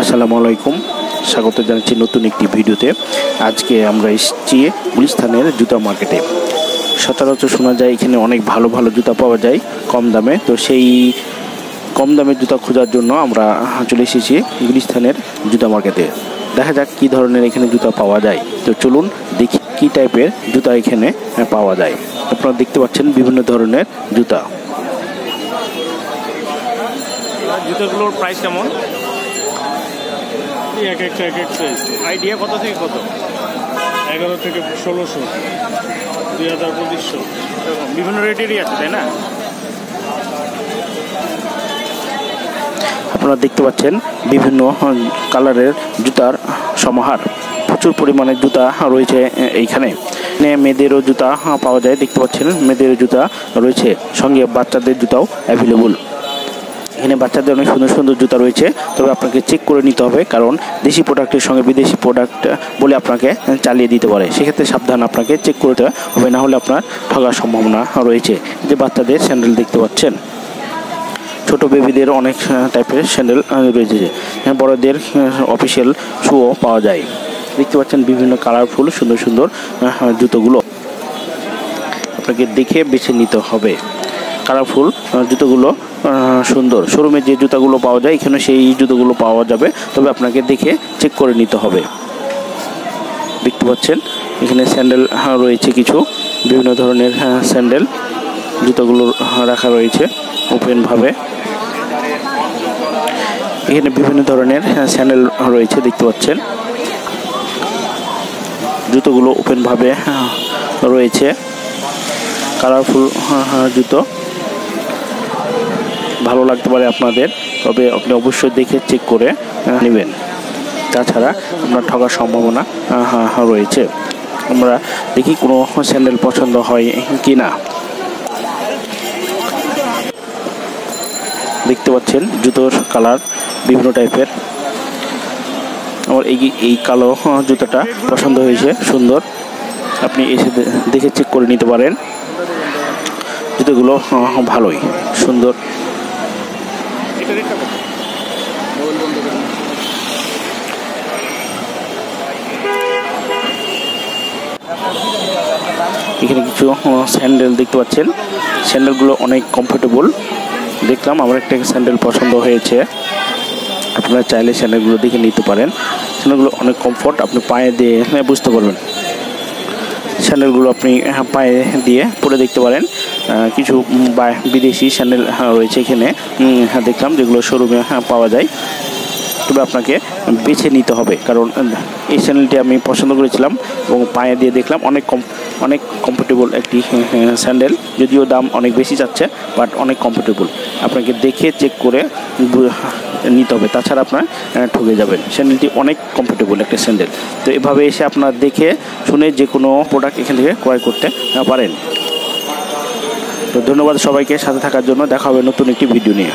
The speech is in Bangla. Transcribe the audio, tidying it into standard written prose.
আসসালামু আলাইকুম, স্বাগত জানাচ্ছি নতুন একটি ভিডিওতে। আজকে আমরা এসেছি গুলিস্তানের জুতা মার্কেটে। সচরাচর শোনা যায় এখানে অনেক ভালো ভালো জুতা পাওয়া যায় কম দামে। তো সেই কম দামের জুতা খোঁজার জন্য আমরা চলে এসেছি গুলিস্তানের জুতা মার্কেটে। দেখা যাক কী ধরনের এখানে জুতা পাওয়া যায়। তো চলুন দেখি কী টাইপের জুতা এখানে পাওয়া যায়। আপনারা দেখতে পাচ্ছেন বিভিন্ন ধরনের জুতা। জুতোগুলোর প্রাইস কেমন? এক একটা এক এক সাইজ। আইডিয়া কত থেকে কত? 11 থেকে 1600, 2000, 2500। বিভিন্ন রেটেরই আছে, তাই না? আপনারা দেখতে পাচ্ছেন বিভিন্ন কালারের জুতার সমাহার। প্রচুর পরিমাণে জুতা রয়েছে এইখানে। মেয়েদেরও জুতা পাওয়া যায়, দেখতে পাচ্ছেন মেয়েদের জুতা রয়েছে, সঙ্গে বাচ্চাদের জুতাও অ্যাভেলেবল। এখানে বাচ্চাদের অনেক সুন্দর সুন্দর জুতা রয়েছে, তবে আপনাকে চেক করে নিতে হবে, কারণ দেশি প্রোডাক্টের সঙ্গে বিদেশি প্রোডাক্ট বলে আপনাকে চালিয়ে দিতে পারে। সেক্ষেত্রে সাবধান, আপনাকে চেক করতে হবে, না হলে আপনার ঠগার সম্ভাবনা রয়েছে। যে বাচ্চাদের স্যান্ডেল দেখতে পাচ্ছেন, ছোট বেবিদের অনেক টাইপের স্যান্ডেল রয়েছে। বড়দের অফিসিয়াল শুও পাওয়া যায়। দেখতে পাচ্ছেন বিভিন্ন কালারফুল সুন্দর সুন্দর জুতোগুলো। আপনাকে দেখে বেছে নিতে হবে। কালারফুল জুতোগুলো সুন্দর। শোরুমে যে জুতাগুলো পাওয়া যায় এখানে সেই জুতোগুলো পাওয়া যাবে, তবে আপনাকে দেখে চেক করে নিতে হবে। দেখতে পাচ্ছেন এখানে স্যান্ডেল রয়েছে, কিছু বিভিন্ন ধরনের স্যান্ডেল জুতোগুলো রাখা রয়েছে ওপেনভাবে। এখানে বিভিন্ন ধরনের স্যান্ডেল রয়েছে, দেখতে পাচ্ছেন জুতোগুলো ওপেনভাবে রয়েছে। কালারফুল জুতো ভালো লাগতে পারে আপনাদের, তবে আপনি অবশ্যই দেখে চেক করে নেবেন, তাছাড়া আপনার ঠগার সম্ভাবনা রয়েছে। আমরা দেখি কোনো স্যান্ডেল পছন্দ হয় কি না। দেখতে পাচ্ছেন জুতোর কালার বিভিন্ন টাইপের। আমার এই কালো জুতোটা পছন্দ হয়েছে, সুন্দর। আপনি এসে দেখে চেক করে নিতে পারেন। জুতোগুলো ভালোই সুন্দর। এখানে কিছু স্যান্ডেল দেখতে পাচ্ছেন, স্যান্ডেলগুলো অনেক কমফোর্টেবল। দেখলাম আমার একটা স্যান্ডেল পছন্দ হয়েছে, আপনারা চাইলে স্যান্ডেলগুলো দেখে নিতে পারেন। স্যান্ডেলগুলো অনেক কমফোর্ট, আপনি পায়ে দিয়ে বুঝতে পারবেন। স্যান্ডেলগুলো আপনি পায়ে দিয়ে পরে দেখতে পারেন। কিছু বিদেশি স্যান্ডেল রয়েছে এখানে দেখলাম, যেগুলো শোরুমে পাওয়া যায়, তবে আপনাকে বেছে নিতে হবে, কারণ এই স্যান্ডেলটি আমি পছন্দ করেছিলাম এবং পায়ে দিয়ে দেখলাম অনেক কমফোর্টেবল একটি স্যান্ডেল। যদিও দাম অনেক বেশি যাচ্ছে, বাট অনেক কমফোর্টেবল। আপনাকে দেখে চেক করে নিতে হবে, তাছাড়া আপনার ঠকে যাবেন। স্যান্ডেলটি অনেক কমফোর্টেবল একটা স্যান্ডেল। তো এভাবে এসে আপনার দেখে শুনে যে কোনো প্রোডাক্ট এখান থেকে ক্রয় করতে পারেন। তো ধন্যবাদ সবাইকে সাথে থাকার জন্য। দেখা হবে নতুন একটি ভিডিও নিয়ে।